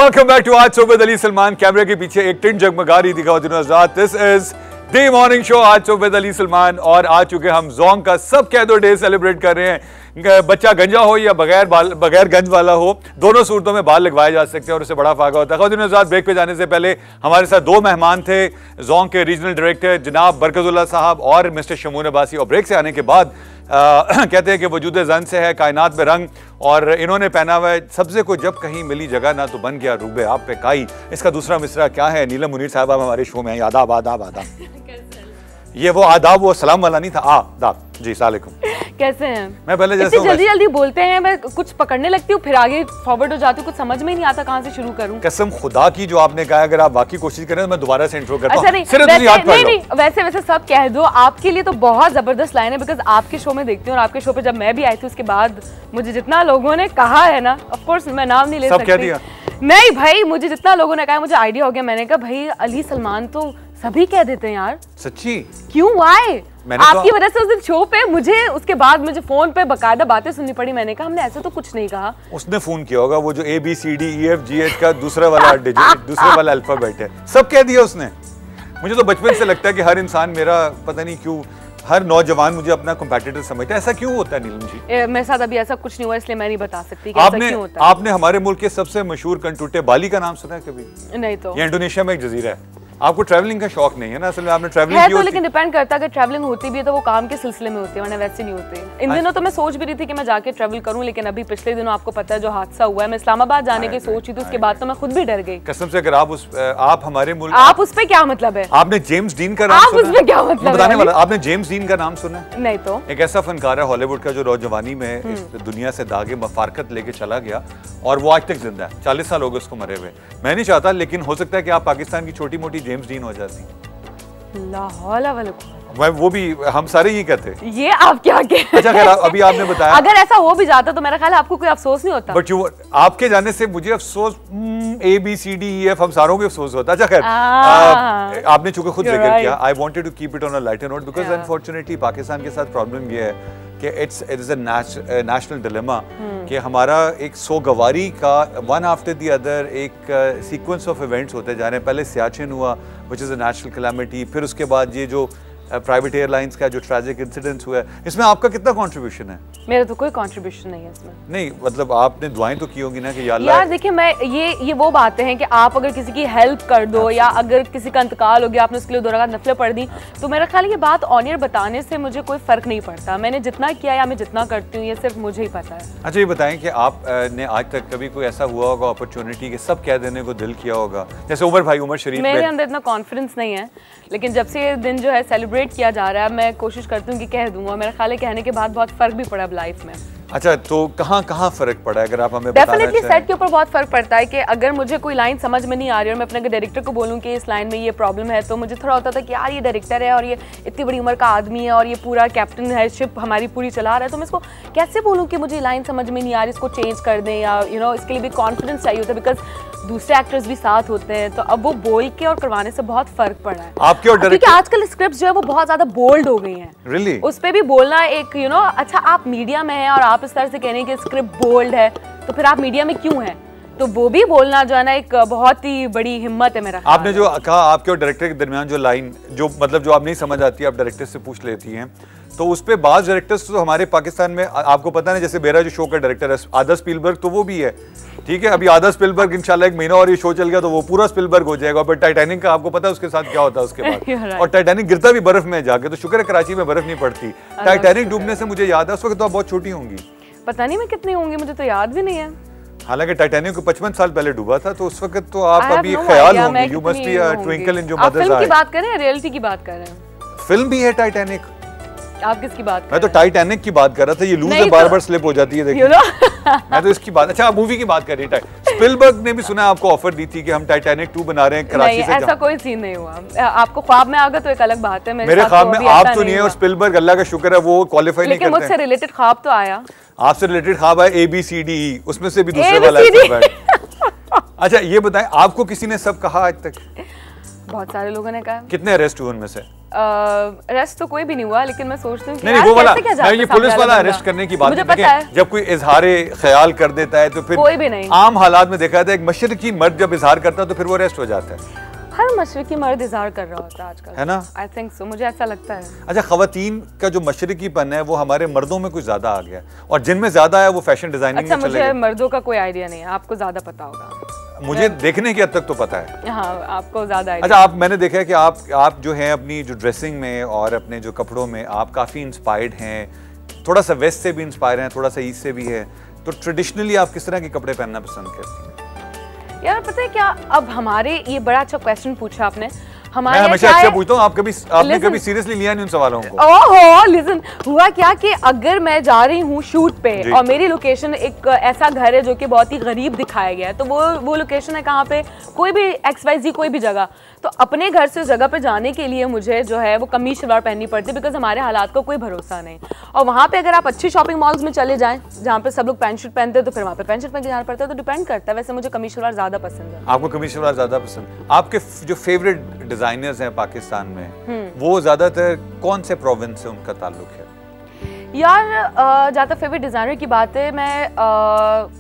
Welcome back to आज सुबह अली सलमान। कैमरे के पीछे एक टिन जगमगा रही थी खातिनों हज़रात। This is the morning show आज सुबह अली सलमान, और आ चुके हम जोंग का सब कह दो डे सेलिब्रेट कर रहे हैं। बच्चा गंजा हो या बगैर गंज वाला हो, दोनों सूरतों में बाल लगवाए जा सकते हैं और उससे बड़ा फायदा होता है। खातिनों हज़रात, ब्रेक पे जाने से पहले हमारे साथ दो मेहमान थे, जोंग के रीजनल डायरेक्टर जनाब बरकतुल्लाह साहब और मिस्टर शमून अब्बासी। और ब्रेक से आने के बाद कहते हैं कि वजूद जन से है कायनात में रंग, और इन्होंने पहना हुआ है सबसे को जब कहीं मिली जगह ना तो बन गया रूबे आप पे काई। इसका दूसरा मिसरा क्या है? नीलम मुनीर साहब हमारे शो में आदाब आदाब आदाब। ये वो आदाब वो सलाम वाला नहीं था, आदाब। जी सलाम, कैसे हैं? मैं पहले जैसे जल्दी बोलते हैं, मैं कुछ पकड़ने लगती हूँ फिर आगे फॉरवर्ड हो जाती हूँ, कुछ समझ में ही नहीं आता कहाँ से शुरू करूँ। कसम खुदा की जो आपने कहा, अगर आप वाकई कोशिश करें तो मैं दोबारा से इंट्रो करता हूँ। वैसे सब कह दो, आपके लिए तो बहुत जबरदस्त लाइन है, बिकॉज आपके शो में देखती हूँ और आपके शो पे जब मैं भी आई थी उसके बाद मुझे जितना लोगों ने कहा है ना, ऑफ कोर्स मैं नाम नहीं ले सकती, नहीं भाई, मुझे जितना लोगों ने कहा मुझे आइडिया हो गया। मैंने कहा भाई अली सलमान तो सभी कह देते हैं यार, सच्ची क्यों? वाई? आपकी वजह से उस दिन शो पे उसके बाद मुझे फोन पे बकायदा बातें सुननी पड़ी। मैंने कहा हमने ऐसे तो कुछ नहीं कहा। उसने फोन किया होगा, वो जो ABCDEFGH का दूसरा वाला दूसरे वाला अल्फाबेट है, सब कह दिया उसने। मुझे तो बचपन से लगता है कि हर इंसान मेरा, पता नहीं क्यों हर नौजवान मुझे अपना कंपेटिटर समझता है। ऐसा क्यों होता है नीलम जी? मेरे साथ अभी ऐसा कुछ नहीं हुआ, इसलिए मैं नहीं बता सकती कि ऐसा क्यों होता है। आपने हमारे मुल्क के सबसे मशहूर कंटूटे बाली का नाम सुना है कभी? नहीं। तो ये इंडोनेशिया में एक जजीरा है। आपको ट्रैवलिंग का शौक नहीं है ना? असल में आपने ट्रैवलिंग की तो, लेकिन डिपेंड करता है कि ट्रैवलिंग होती भी है तो वो काम के सिलसिले में होती है, वरना वैसे नहीं होती। इन दिनों तो मैं सोच भी रही थी कि मैं जाके ट्रैवल करूं, लेकिन अभी पिछले दिनों आपको पता है जो हादसा हुआ है, मैं इस्लामाबाद जाने की सोच रही थी, उसके बाद तो मैं खुद भी डर गई कसम से। अगर आप हमारे मुल्क, आप उस पे क्या मतलब है? आपने जेम्स डीन का नाम सुना? आप उसमें क्या मतलब बताने वाला, आपने जेम्स डीन का नाम सुना? नहीं। तो एक ऐसा फनकार है हॉलीवुड का जो नौजवानी में इस दुनिया से दागे मफारकत लेके चला गया और वो आज तक जिंदा है। 40 साल हो गए उसको मरे हुए। मैं नहीं चाहता, लेकिन हो सकता है कि आप पाकिस्तान की छोटी मोटी जेम्स डीन हो जाती। वो भी हम सारे ये कहते हैं। ये आप क्या कहते? अच्छा खैर, अभी आपने बताया अगर ऐसा हो भी जाता तो मेरा ख्याल है आपको कोई अफसोस नहीं होता। बट आपके जाने से मुझे अफसोस, ABCDEF हम सारों को अफसोस होता। अच्छा खैर, आपने चूंकि खुद जिक्र किया, I wanted to keep it on a lighter note, because unfortunately Pakistan के साथ प्रॉब्लम ये है कि इट्स अ नेशनल डिलेमा कि हमारा एक सोगवारी का वन आफ्टर द अदर एक सीक्वेंस ऑफ इवेंट्स होते जा रहे हैं। पहले सियाचिन हुआ which is a national calamity, फिर उसके बाद ये जो प्राइवेट एयरलाइंस का जो ट्रैजिक इंसिडेंट हुआ है, इसमें आपका कितना कंट्रीब्यूशन है? मेरा तो कोई कंट्रीब्यूशन नहीं है इसमें। नहीं मतलब आपने दुआएं तो की होंगी ना कि या अल्लाह। यार देखिए, मैं ये वो बातें हैं कि आप अगर किसी की हेल्प कर दो या अगर किसी का इंतकाल हो गया, आपने उसके लिए 2 रकात नफलें पढ़ दी, तो मेरा ख्याल ये बात ऑन एयर बताने से मुझे कोई फर्क नहीं पड़ता। मैंने जितना किया या मैं जितना करती हूँ ये सिर्फ मुझे ही पता है। अच्छा ये बताएं कि आपने आज तक कभी कोई ऐसा हुआ होगा अपॉर्चुनिटी के सब कह देने को दिल किया होगा, जैसे उमर शरीफ? मेरे अंदर इतना कॉन्फिडेंस नहीं है, लेकिन जब से ये दिन जो है सेलिब्रेट किया जा रहा है, मैं कोशिश करती हूँ कि कह दूंगा। मेरा ख्याल है कहने के बाद बहुत फर्क भी पड़ा अब लाइफ में। अच्छा, तो कहाँ फर्क पड़ा है अगर आप हमें बताना चाहें? डेफिनेटली सेट के ऊपर बहुत फर्क पड़ता है कि अगर मुझे कोई लाइन समझ में नहीं आ रही और मैं अपने डायरेक्टर को बोलूँ कि इस लाइन में ये प्रॉब्लम है, तो मुझे थोड़ा होता था कि यार ये डायरेक्टर है और ये इतनी बड़ी उम्र का आदमी है और ये पूरा कैप्टन है, शिप हमारी पूरी चला रहा है, तो मैं इसको कैसे बोलूँ कि मुझे लाइन समझ में नहीं आ रही, इसको चेंज कर दें, या इसके लिए भी कॉन्फिडेंस चाहिए होता है, बिकॉज दूसरे एक्टर्स भी साथ होते हैं। तो अब वो बोल के और करवाने से बहुत फर्क पड़ा है आपके और क्योंकि आजकल स्क्रिप्ट जो है वो बहुत ज्यादा बोल्ड हो गई हैं। Really? उस पे भी बोलना एक अच्छा आप मीडिया में हैं और आप इस तरह से कह रहे हैं कि स्क्रिप्ट बोल्ड है, तो फिर आप मीडिया में क्यों हैं? तो वो भी बोलना जो है ना एक बहुत ही बड़ी हिम्मत है मेरा। आपने जो कहा आपके और डायरेक्टर के दरमियान जो लाइन जो मतलब जो आप नहीं समझ आती है आप डायरेक्टर से पूछ लेती हैं, तो उस पे बाज डायरेक्टर्स तो हमारे पाकिस्तान में आपको पता नहीं, जैसे मेरा जो शो का डायरेक्टर है आदा स्पीलबर्ग, तो वो भी है, ठीक है। अभी आदा स्पीलबर्ग इंशाल्लाह 1 महीना और ये शो चल गया तो वो पूरा स्पीलबर्ग हो जाएगा। बट टाइटैनिक का आपको पता है उसके साथ क्या होता है उसके बाद और टाइटैनिक गिरता भी बर्फ में जाके, तो शुक्र है कराची में बर्फ नहीं पड़ती। टाइटैनिक डूबने से मुझे याद है उस वक्त तो आप बहुत छोटी होंगी, पता नहीं मैं कितनी होंगी, मुझे तो याद भी नहीं है। हालांकि टाइटैनिक को 55 साल पहले डूबा था, तो उस वक्त तो आप अभी ख्याल होंगे, you must be a twinkle in your mother's I. Film की बात करें या रियलिटी की बात कर रहे हैं? फिल्म भी है टाइटैनिक। आप किसकी बात कर रहे हैं? मैं तो टाइटैनिक की बात कर रहा था, ये लूज है बार-बार स्लिप हो जाती है देखिए। मैं तो इसकी बात, अच्छा आप मूवी की बात कर रही हैं। स्पिलबर्ग ने भी सुना आपको ऑफर दी थी कि हम टाइटैनिक 2 बना रहे हैं कराची से। ऐसा कोई सीन नहीं हुआ। आपको ख्वाब में आ गया तो एक अलग बात है, मेरे ख्वाब में आप तो नहीं है और स्पिलबर्ग अल्लाह का शुक्र है वो क्वालीफाई नहीं करते। लेकिन मुझसे रिलेटेड ख्वाब तो आया। आपसे रिलेटेड ख्वाब है ABCDE, उसमें से भी दूसरे वाला अल्फाबेट। अच्छा ये बताएं, आपको किसी ने सब कहा आज तक? बहुत सारे लोगों ने कहा। कितने अरेस्ट हुए उनमें से? अरेस्ट तो कोई भी नहीं हुआ, लेकिन मैं सोचती हूँ नहीं, वो वाला ये पुलिस वाला अरेस्ट करने की बात नहीं, जब कोई इजहार ख्याल कर देता है तो फिर कोई भी नहीं। आम हालात में देखा जाता है एक मशरकी मर्द जब इजहार करता है तो फिर वो अरेस्ट हो जाता है। हर मशरकी मर्द इजहार कर रहा होता है आजकल, है ना? आई थिंक सो, मुझे ऐसा लगता है। अच्छा, खवातीन का जो मशरकीपन है वो हमारे मर्दों में कुछ ज्यादा आ गया, और जिनमें ज्यादा है वो फैशन डिजाइनिंग में चले गए। मुझे मर्दों का कोई आइडिया नहीं है, आपको ज्यादा पता होगा। मुझे देखने की हद तक तो पता है। हाँ, आपको ज्यादा आइडिया। अच्छा, मैंने देखा है कि आप जो हैं अपनी जो ड्रेसिंग में और अपने जो कपड़ों में आप काफी इंस्पायर्ड हैं, थोड़ा सा वेस्ट से भी इंस्पायर हैं, थोड़ा सा ईस्ट से भी है, तो ट्रेडिशनली आप किस तरह के कपड़े पहनना पसंद करती हैं? यार पता है क्या, अब हमारे ये बड़ा अच्छा क्वेश्चन पूछा आपने। मैं हमेशा अच्छा पूछता हूँ, आपने कभी सीरियसली लिया नहीं उन सवालों को? ओहो, लिसन, हुआ क्या कि अगर मैं जा रही हूँ शूट पे और मेरी लोकेशन एक ऐसा घर है जो कि बहुत ही गरीब दिखाया गया है, तो वो लोकेशन है कहाँ पे, कोई भी XYZ कोई भी जगह, तो अपने घर से उस जगह पे जाने के लिए मुझे जो है वो कमीज शलवार पहननी पड़ती है, बिकॉज हमारे हालात का कोई भरोसा नहीं। और वहाँ पे अगर आप अच्छी शॉपिंग मॉल्स में चले जाएं जहाँ पे सब लोग पैंट शर्ट पहनते हैं, तो फिर वहाँ पे पैंट शर्ट पहन के जाना पड़ता है, तो डिपेंड करता है। वैसे मुझे कमीज शलवार ज्यादा पसंद है। आपको कमीज शलवार ज्यादा पसंद? आपके जो फेवरेट डिजाइनर्स हैं पाकिस्तान में, वो ज्यादातर कौन से प्रोविंस से उनका ताल्लुक है? यार जहाँ तक फेवरेट डिज़ाइनर की बात है,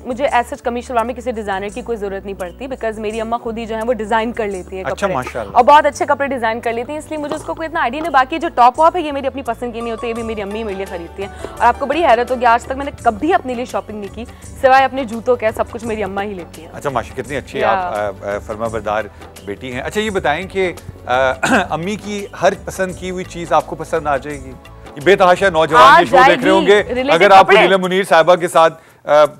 मुझे ऐसा कमीज शलवार में किसी डिज़ाइनर की कोई ज़रूरत नहीं पड़ती, बिकॉज मेरी अम्मा खुद ही जो है वो डिज़ाइन कर लेती है अच्छा, कपड़े, और बहुत अच्छे कपड़े डिज़ाइन कर लेती हैं, इसलिए मुझे उसको कोई इतना आइडिया नहीं। बाकी जो टॉप वॉप है ये मेरी अपनी पसंद की नहीं होती, ये भी मेरी अम्मी मेरे लिए खरीदती है। और आपको बड़ी हैरत होगी, आज तक मैंने कभी अपने लिए शॉपिंग नहीं की, सिवाय अपने जूतों के, सब कुछ मेरी अम्मा ही लेती है। अच्छा माशा, कितनी अच्छी आप फरमाबरदार बेटी हैं। अच्छा, ये बताएं कि अम्मी की हर पसंद की हुई चीज़ आपको पसंद आ जाएगी? बेतहाशा नौजवान ये शो देख रहे होंगे, अगर आपको नीलम मुनीर साहिबा के साथ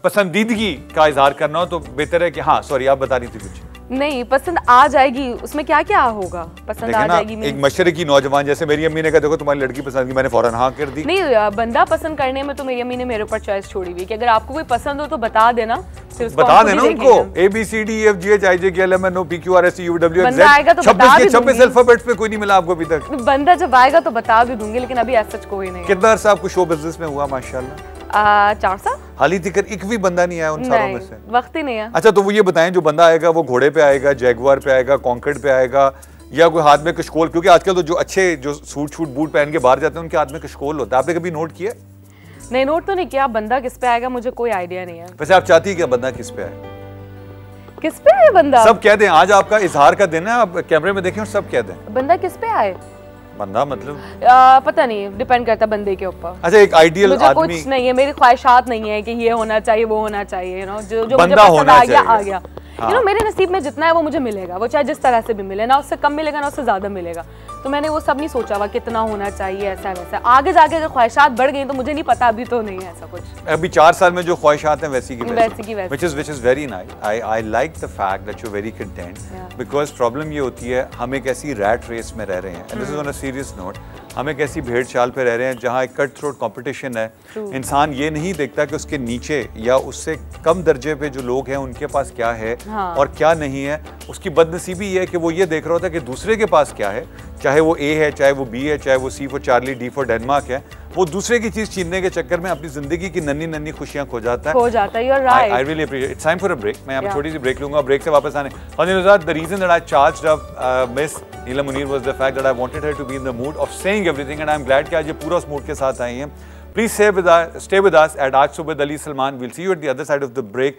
पसंदीदगी का इजहार करना हो तो बेहतर है कि हाँ, सॉरी आप बता रही थी कुछ। नहीं, पसंद आ जाएगी, उसमें क्या क्या होगा, पसंद आ जाएगी। एक मशरकी नौजवान जैसे मेरी अम्मी ने कहा देखो तुम्हारी लड़की पसंद की, मैंने फौरन हाँ कर दी। नहीं, बंदा पसंद करने में तो मेरी अम्मी ने मेरे ऊपर चॉइस छोड़ी हुई कि अगर आपको कोई पसंद हो तो बता देना, बता देना उनको। ABCDEFGHIJKLMNOPQRSTUVWXZ बंदा आएगा तो बता भी दूंगी। 26 अल्फाबेट्स पे कोई नहीं मिला आपको अभी तक? बंदा जब आएगा तो बता भी दूंगी, लेकिन अभी ऐसा कोई नहीं। कितना अर्सा आपको शो बिजनेस में हुआ? माशाल्लाह 4 साल। हाली तक एक भी बंदा नहीं आया उन सालों में से? वक्त ही नहीं है। अच्छा, तो वो ये बताएं, जो बंदा आएगा वो घोड़े पे आएगा, जैगुआर पे आएगा, कॉन्कर्ड पे आएगा, या कोई हाथ में कशकोल? क्योंकि आजकल तो जो अच्छे जो सूट छूट बूट पहन के बाहर जाते हैं उनके हाथ में कशकोल होता है, आपने कभी नोट किया? नहीं, नोट तो नहीं किया। बंदा किस पे आएगा मुझे कोई आइडिया नहीं है। वैसे आप चाहती है क्या बंदा किस पे आए? किस पे आए बंदा? सब कह दें, आज आपका इजहार का दिन है, आप कैमरे में देखें और सब कह दें बंदा किस पे आए। बंदा मतलब पता नहीं, डिपेंड करता बंदे के ऊपर। अच्छा, एक आइडियल आदमी कुछ नहीं है, मेरी ख्वाहिशात नहीं है कि ये होना चाहिए वो होना चाहिए, जो मुझे बंदा पसंद आ गया आ गया। हाँ। मेरे नसीब में जितना है वो मुझे मिलेगा, वो चाहे जिस तरह से भी मिले, ना उससे कम मिलेगा ना उससे ज्यादा मिलेगा। तो मैंने वो सब नहीं सोचा हुआ कितना होना चाहिए, ऐसा वैसा। आगे जाके अगर ख्वाहिशात बढ़ गई तो मुझे नहीं पता, अभी तो नहीं है ऐसा कुछ। अभी 4 साल में जो ख्वाहिशात हैं वैसी की वैसी which is very nice. I like the fact that you're very content, because problem ये होती है हम एक ऐसी रैट रेस में रह रहे हैं, and this is on a serious note, हम एक ऐसी भेड़ चाल पे रह रहे हैं जहाँ एक कट थ्रोट कंपटीशन है। इंसान ये नहीं देखता कि उसके नीचे या उससे कम दर्जे पे जो लोग हैं उनके पास क्या है और क्या नहीं है। उसकी बदनसीबी ये है कि वो ये देख रहा होता है कि दूसरे के पास क्या है, चाहे वो A है, चाहे वो B है, चाहे वो C for Charlie, D for Denmark है। वो दूसरे की चीज छीनने के चक्कर में अपनी जिंदगी की नन्ही नन्ही खुशियां खो जाता है। You're right. I really appreciate it. It's time for a break. मैं यहाँ छोटी सी ब्रेक लूंगा, ब्रेक से वापस आने। The reason that I charged up Miss Neelam Munir was the fact that I wanted her to be in the mood of saying everything, and I'm glad कि आज ये पूरा उस मूड के साथ आई हैं। Please stay with us at Aaj Subah with Ali Salman. We'll see you at the other side of the break.